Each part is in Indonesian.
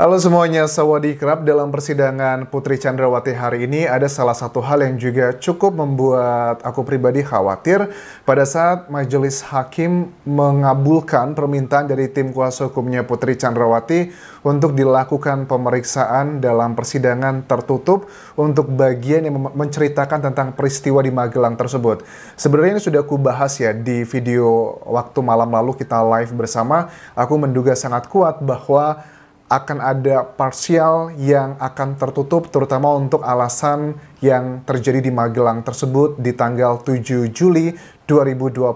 Halo semuanya, Sawadee-krap. Dalam persidangan Putri Chandrawati hari ini ada salah satu hal yang juga cukup membuat aku pribadi khawatir pada saat majelis hakim mengabulkan permintaan dari tim kuasa hukumnya Putri Chandrawati untuk dilakukan pemeriksaan dalam persidangan tertutup untuk bagian yang menceritakan tentang peristiwa di Magelang tersebut. Sebenarnya ini sudah aku bahas ya di video waktu malam lalu kita live bersama. Aku menduga sangat kuat bahwa akan ada parsial yang akan tertutup terutama untuk alasan yang terjadi di Magelang tersebut di tanggal 7 Juli 2022.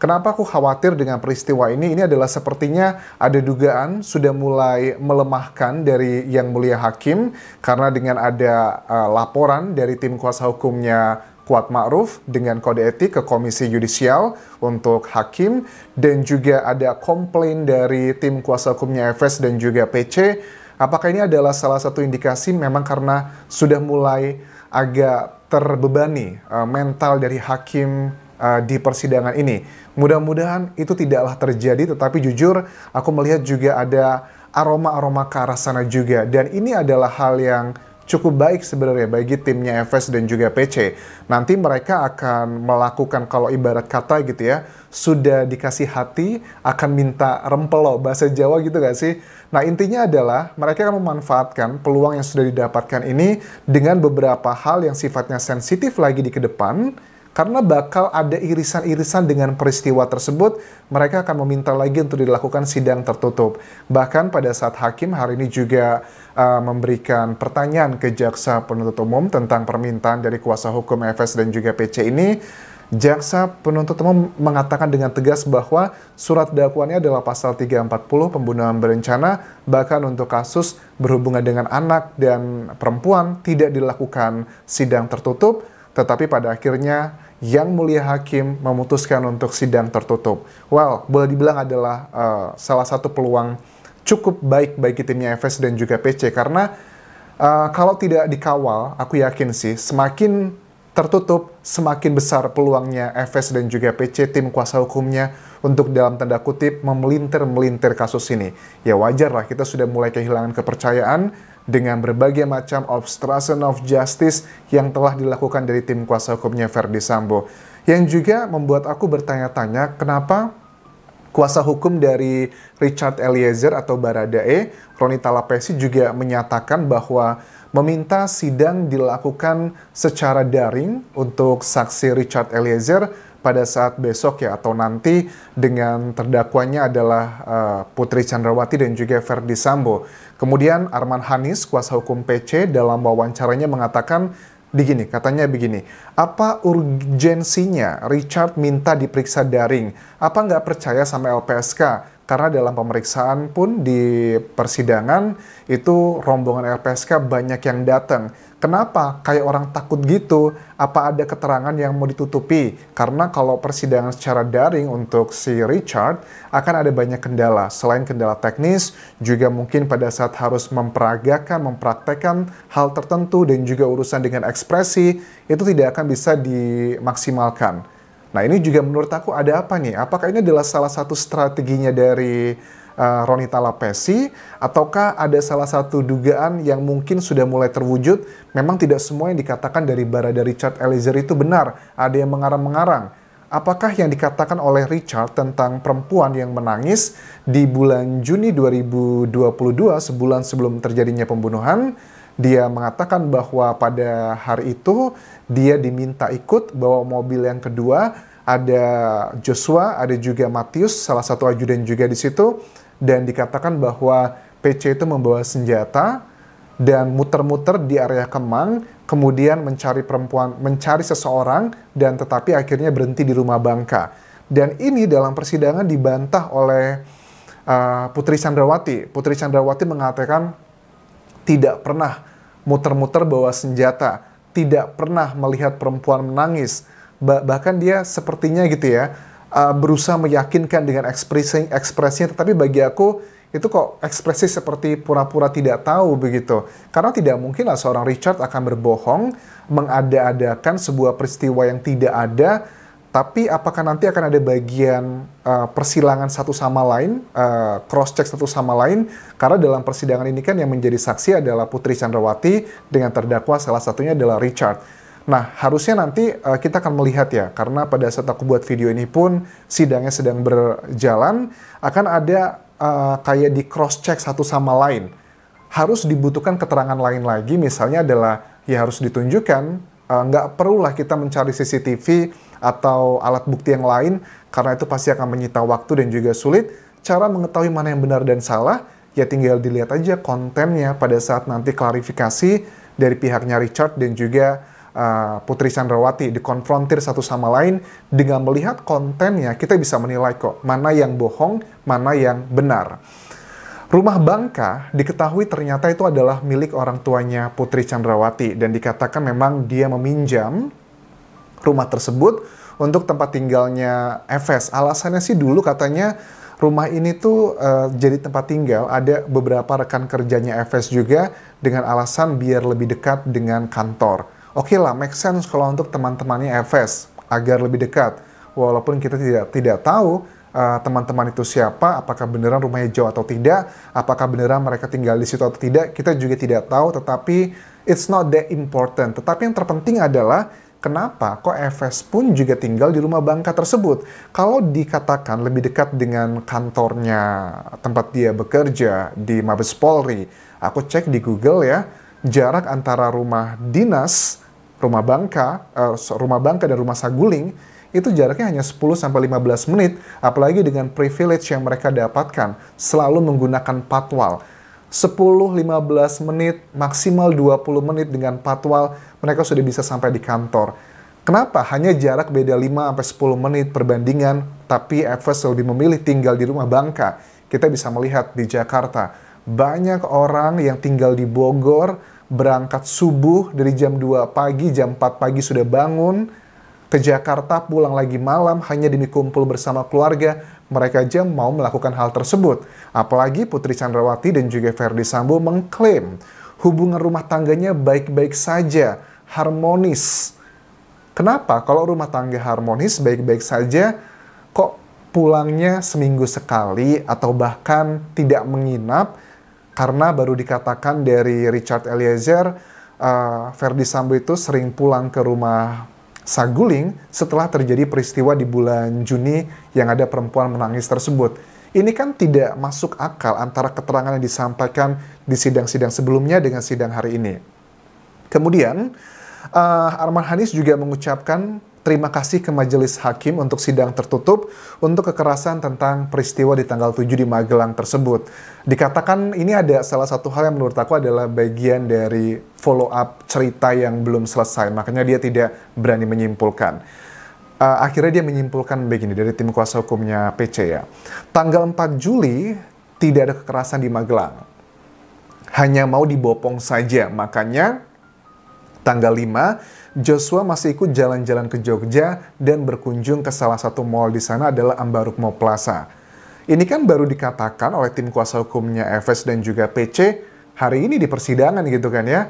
Kenapa aku khawatir dengan peristiwa ini? Ini adalah sepertinya ada dugaan sudah mulai melemahkan dari Yang Mulia Hakim karena dengan ada laporan dari tim kuasa hukumnya Kuat Ma'ruf dengan kode etik ke Komisi Yudisial untuk hakim dan juga ada komplain dari tim kuasa hukumnya FS dan juga PC. Apakah ini adalah salah satu indikasi memang karena sudah mulai agak terbebani mental dari hakim di persidangan ini? Mudah-mudahan itu tidaklah terjadi, tetapi jujur aku melihat juga ada aroma-aroma ke arah sana juga, dan ini adalah hal yang cukup baik sebenarnya bagi timnya FS dan juga PC. Nanti mereka akan melakukan, kalau ibarat kata gitu ya, sudah dikasih hati akan minta rempelo, bahasa Jawa gitu gak sih? Nah intinya adalah mereka akan memanfaatkan peluang yang sudah didapatkan ini dengan beberapa hal yang sifatnya sensitif lagi di ke depan. Karena bakal ada irisan-irisan dengan peristiwa tersebut, mereka akan meminta lagi untuk dilakukan sidang tertutup. Bahkan pada saat hakim hari ini juga memberikan pertanyaan ke jaksa penuntut umum tentang permintaan dari kuasa hukum FS dan juga PC ini, jaksa penuntut umum mengatakan dengan tegas bahwa surat dakwaannya adalah pasal 340 pembunuhan berencana, bahkan untuk kasus berhubungan dengan anak dan perempuan tidak dilakukan sidang tertutup. Tetapi pada akhirnya Yang Mulia Hakim memutuskan untuk sidang tertutup. Well, boleh dibilang adalah salah satu peluang cukup baik bagi timnya FS dan juga PC. Karena kalau tidak dikawal, aku yakin sih semakin tertutup, semakin besar peluangnya FS dan juga PC, tim kuasa hukumnya, untuk dalam tanda kutip memelintir-melintir kasus ini. Ya wajar lah, kita sudah mulai kehilangan kepercayaan dengan berbagai macam obstruction of justice yang telah dilakukan dari tim kuasa hukumnya Verdi Sambo. Yang juga membuat aku bertanya-tanya kenapa kuasa hukum dari Richard Eliezer atau Baradae, Roni Talapesi, juga menyatakan bahwa meminta sidang dilakukan secara daring untuk saksi Richard Eliezer pada saat besok ya, atau nanti dengan terdakwanya adalah Putri Chandrawati dan juga Verdi Sambo. Kemudian Arman Hanis, kuasa hukum PC, dalam wawancaranya mengatakan katanya begini, apa urgensinya Richard minta diperiksa daring? Apa nggak percaya sama LPSK? Karena dalam pemeriksaan pun di persidangan itu rombongan LPSK banyak yang datang. Kenapa? Kayak orang takut gitu. Apa ada keterangan yang mau ditutupi? Karena kalau persidangan secara daring untuk si Richard akan ada banyak kendala. Selain kendala teknis, juga mungkin pada saat harus mempraktekkan hal tertentu dan juga urusan dengan ekspresi, itu tidak akan bisa dimaksimalkan. Nah ini juga menurut aku ada apa nih? Apakah ini adalah salah satu strateginya dari Roni Talapesi, ataukah ada salah satu dugaan yang mungkin sudah mulai terwujud? Memang tidak semua yang dikatakan dari Barada Richard Eliezer itu benar, ada yang mengarang-mengarang. Apakah yang dikatakan oleh Richard tentang perempuan yang menangis di bulan Juni 2022, sebulan sebelum terjadinya pembunuhan, dia mengatakan bahwa pada hari itu dia diminta ikut bawa mobil yang kedua, ada Joshua, ada juga Matius, salah satu ajudan juga di situ, dan dikatakan bahwa PC itu membawa senjata dan muter-muter di area Kemang, kemudian mencari seseorang, dan tetapi akhirnya berhenti di rumah Bangka. Dan ini dalam persidangan dibantah oleh Putri Chandrawati. Putri Chandrawati mengatakan tidak pernah muter-muter bawa senjata, tidak pernah melihat perempuan menangis. Bahkan dia sepertinya gitu ya, berusaha meyakinkan dengan ekspresinya, tetapi bagi aku itu kok ekspresi seperti pura-pura tidak tahu begitu. Karena tidak mungkinlah seorang Richard akan berbohong, mengada-adakan sebuah peristiwa yang tidak ada, Tapi apakah nanti akan ada bagian persilangan satu sama lain, cross check satu sama lain? Karena dalam persidangan ini kan yang menjadi saksi adalah Putri Chandrawati dengan terdakwa salah satunya adalah Richard. Nah, harusnya nanti kita akan melihat ya, karena pada saat aku buat video ini pun sidangnya sedang berjalan, akan ada kayak di cross check satu sama lain. Harus dibutuhkan keterangan lain lagi, misalnya adalah ya harus ditunjukkan, nggak perlulah kita mencari CCTV atau alat bukti yang lain, karena itu pasti akan menyita waktu dan juga sulit. Cara mengetahui mana yang benar dan salah, ya tinggal dilihat aja kontennya pada saat nanti klarifikasi dari pihaknya Richard dan juga Putri Chandrawati dikonfrontir satu sama lain. Dengan melihat kontennya, kita bisa menilai kok mana yang bohong, mana yang benar. Rumah Bangka diketahui ternyata itu adalah milik orang tuanya Putri Chandrawati dan dikatakan memang dia meminjam rumah tersebut untuk tempat tinggalnya FS. Alasannya sih dulu katanya rumah ini tuh jadi tempat tinggal ada beberapa rekan kerjanya FS juga dengan alasan biar lebih dekat dengan kantor. Oke lah, make sense kalau untuk teman-temannya FS agar lebih dekat. Walaupun kita tidak tahu teman-teman itu siapa, apakah beneran rumahnya jauh atau tidak, apakah beneran mereka tinggal di situ atau tidak, kita juga tidak tahu, tetapi it's not that important. Tetapi yang terpenting adalah kenapa kok FS pun juga tinggal di rumah Bangka tersebut? Kalau dikatakan lebih dekat dengan kantornya tempat dia bekerja di Mabes Polri, aku cek di Google ya, jarak antara rumah dinas, rumah Bangka dan rumah Saguling, itu jaraknya hanya 10-15 menit, apalagi dengan privilege yang mereka dapatkan, selalu menggunakan patwal. 10-15 menit, maksimal 20 menit dengan patwal, mereka sudah bisa sampai di kantor. Kenapa? Hanya jarak beda 5-10 menit perbandingan, tapi FS lebih memilih tinggal di rumah Bangka. Kita bisa melihat di Jakarta, banyak orang yang tinggal di Bogor, berangkat subuh dari jam 2 pagi, jam 4 pagi sudah bangun, ke Jakarta pulang lagi malam hanya demi kumpul bersama keluarga. Mereka aja mau melakukan hal tersebut. Apalagi Putri Chandrawati dan juga Ferdy Sambo mengklaim hubungan rumah tangganya baik-baik saja, harmonis. Kenapa? Kalau rumah tangga harmonis, baik-baik saja, kok pulangnya seminggu sekali atau bahkan tidak menginap? Karena baru dikatakan dari Richard Eliezer, Ferdy Sambo itu sering pulang ke rumah Saguling setelah terjadi peristiwa di bulan Juni yang ada perempuan menangis tersebut. Ini kan tidak masuk akal antara keterangan yang disampaikan di sidang-sidang sebelumnya dengan sidang hari ini. Kemudian, Arman Hanis juga mengucapkan terima kasih ke Majelis Hakim untuk sidang tertutup untuk kekerasan tentang peristiwa di tanggal 7 di Magelang tersebut. Dikatakan ini ada salah satu hal yang menurut aku adalah bagian dari follow up cerita yang belum selesai, makanya dia tidak berani menyimpulkan. Akhirnya dia menyimpulkan begini dari tim kuasa hukumnya PC ya. Tanggal 4 Juli tidak ada kekerasan di Magelang. Hanya mau dibopong saja, makanya tanggal 5 Joshua masih ikut jalan-jalan ke Jogja dan berkunjung ke salah satu mall di sana adalah Ambarukmo Plaza. Ini kan baru dikatakan oleh tim kuasa hukumnya FS dan juga PC hari ini di persidangan gitu kan ya.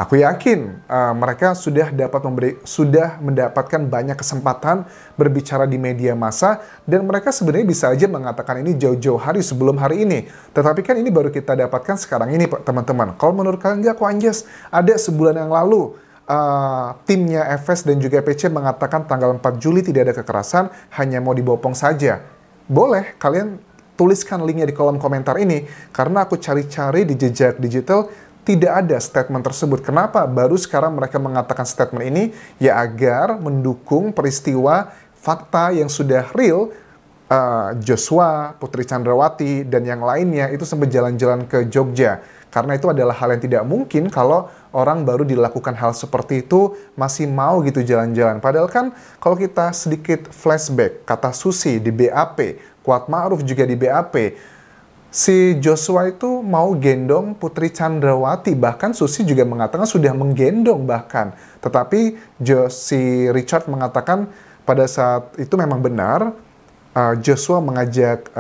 Aku yakin mereka sudah mendapatkan banyak kesempatan berbicara di media massa dan mereka sebenarnya bisa aja mengatakan ini jauh-jauh hari sebelum hari ini. Tetapi kan ini baru kita dapatkan sekarang ini teman-teman. Kalau menurut kalian nggak kok Anjas, ada sebulan yang lalu timnya FS dan juga PC mengatakan tanggal 4 Juli tidak ada kekerasan, hanya mau dibopong saja. Boleh, kalian tuliskan linknya di kolom komentar ini, karena aku cari-cari di jejak digital, tidak ada statement tersebut. Kenapa? Baru sekarang mereka mengatakan statement ini, ya agar mendukung peristiwa fakta yang sudah real, Joshua, Putri Chandrawati, dan yang lainnya itu sempat jalan-jalan ke Jogja. Karena itu adalah hal yang tidak mungkin kalau orang baru dilakukan hal seperti itu masih mau gitu jalan-jalan. Padahal kan kalau kita sedikit flashback, kata Susi di BAP, Kuat Ma'ruf juga di BAP, si Joshua itu mau gendong Putri Chandrawati. Bahkan Susi juga mengatakan sudah menggendong bahkan. Tetapi si Richard mengatakan pada saat itu memang benar, Joshua mengajak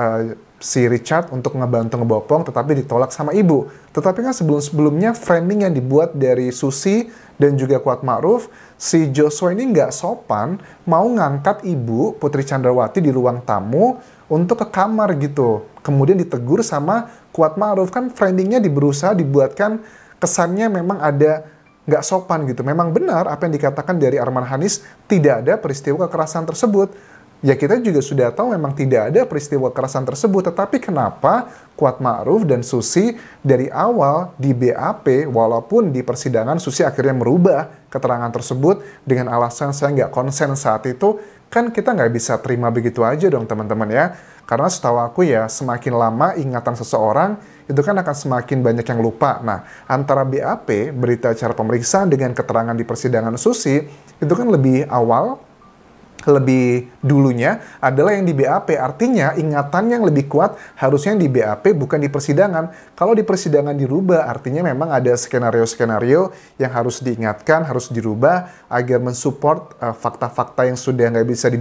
si Richard untuk ngebantu ngebopong, tetapi ditolak sama ibu. Tetapi kan sebelum-sebelumnya framing yang dibuat dari Susi dan juga Kuat Ma'ruf, si Joshua ini nggak sopan mau ngangkat ibu Putri Chandrawati di ruang tamu untuk ke kamar gitu. Kemudian ditegur sama Kuat Ma'ruf. Kan framingnya berusaha dibuatkan kesannya memang ada nggak sopan gitu. Memang benar apa yang dikatakan dari Arman Hanis, tidak ada peristiwa kekerasan tersebut. Ya kita juga sudah tahu memang tidak ada peristiwa kekerasan tersebut, tetapi kenapa Kuat Ma'ruf dan Susi dari awal di BAP, walaupun di persidangan Susi akhirnya merubah keterangan tersebut dengan alasan saya nggak konsen saat itu, kan kita nggak bisa terima begitu aja dong teman-teman ya. Karena setahu aku ya, semakin lama ingatan seseorang, itu kan akan semakin banyak yang lupa. Nah, antara BAP, berita acara pemeriksaan, dengan keterangan di persidangan Susi, itu kan lebih awal, lebih dulunya adalah yang di BAP. Artinya ingatan yang lebih kuat harusnya yang di BAP bukan di persidangan. Kalau di persidangan dirubah, artinya memang ada skenario-skenario yang harus diingatkan, harus dirubah agar mensupport fakta-fakta yang sudah nggak bisa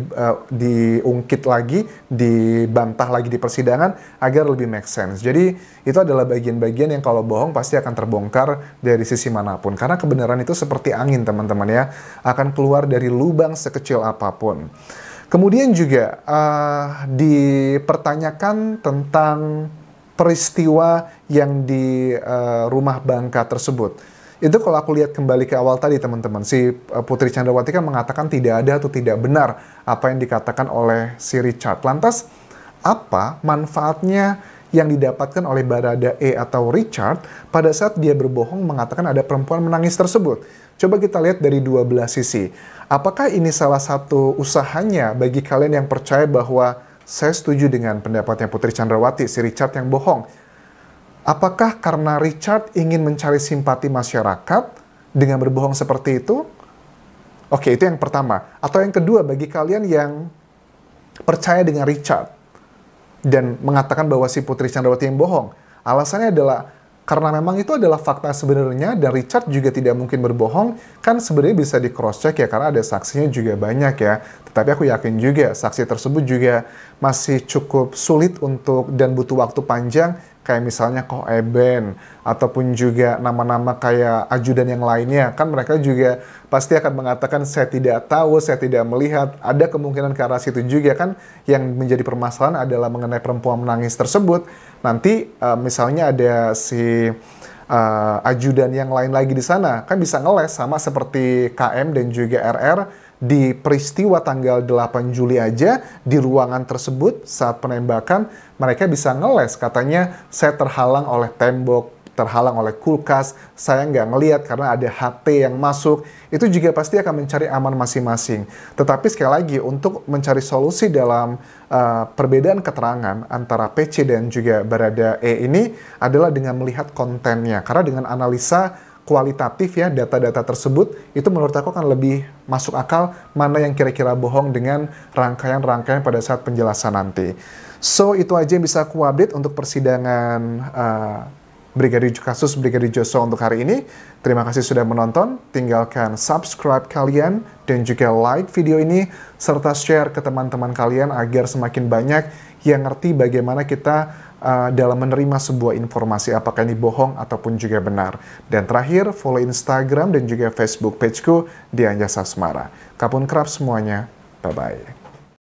diungkit lagi, dibantah lagi di persidangan agar lebih make sense. Jadi itu adalah bagian-bagian yang kalau bohong pasti akan terbongkar dari sisi manapun. Karena kebenaran itu seperti angin teman-teman ya, akan keluar dari lubang sekecil apapun. Kemudian juga dipertanyakan tentang peristiwa yang di rumah Bangka tersebut. Itu kalau aku lihat kembali ke awal tadi teman-teman, si Putri Chandrawati kan mengatakan tidak ada atau tidak benar apa yang dikatakan oleh si Richard. Lantas apa manfaatnya yang didapatkan oleh Baradae atau Richard pada saat dia berbohong mengatakan ada perempuan menangis tersebut? Coba kita lihat dari dua belah sisi. Apakah ini salah satu usahanya bagi kalian yang percaya bahwa saya setuju dengan pendapatnya Putri Chandrawati, si Richard yang bohong? Apakah karena Richard ingin mencari simpati masyarakat dengan berbohong seperti itu? Oke, itu yang pertama. Atau yang kedua, bagi kalian yang percaya dengan Richard dan mengatakan bahwa si Putri Chandrawati yang bohong, alasannya adalah karena memang itu adalah fakta sebenarnya dan Richard juga tidak mungkin berbohong, kan sebenarnya bisa di cross check ya karena ada saksinya juga banyak ya. Tetapi aku yakin juga saksi tersebut juga masih cukup sulit untuk dan butuh waktu panjang, kayak misalnya Koh Eben ataupun juga nama-nama kayak ajudan yang lainnya. Kan mereka juga pasti akan mengatakan saya tidak tahu, saya tidak melihat. Ada kemungkinan ke arah situ juga kan. Yang menjadi permasalahan adalah mengenai perempuan menangis tersebut. Nanti misalnya ada si ajudan yang lain lagi di sana, kan bisa ngeles sama seperti KM dan juga RR di peristiwa tanggal 8 Juli aja di ruangan tersebut saat penembakan mereka bisa ngeles, katanya saya terhalang oleh tembok, terhalang oleh kulkas, saya nggak ngelihat karena ada HT yang masuk. Itu juga pasti akan mencari aman masing-masing. Tetapi sekali lagi untuk mencari solusi dalam perbedaan keterangan antara PC dan juga Baradae ini adalah dengan melihat kontennya. Karena dengan analisa kualitatif ya data-data tersebut itu menurut aku akan lebih masuk akal mana yang kira-kira bohong dengan rangkaian-rangkaian pada saat penjelasan nanti. So itu aja yang bisa aku update untuk persidangan kasus Brigadir Joshua untuk hari ini. Terima kasih sudah menonton. Tinggalkan subscribe kalian dan juga like video ini serta share ke teman-teman kalian agar semakin banyak yang ngerti bagaimana kita dalam menerima sebuah informasi apakah ini bohong ataupun juga benar. Dan terakhir, follow Instagram dan juga Facebook pageku di Anjas Asmara. Kapun kerap semuanya. Bye-bye.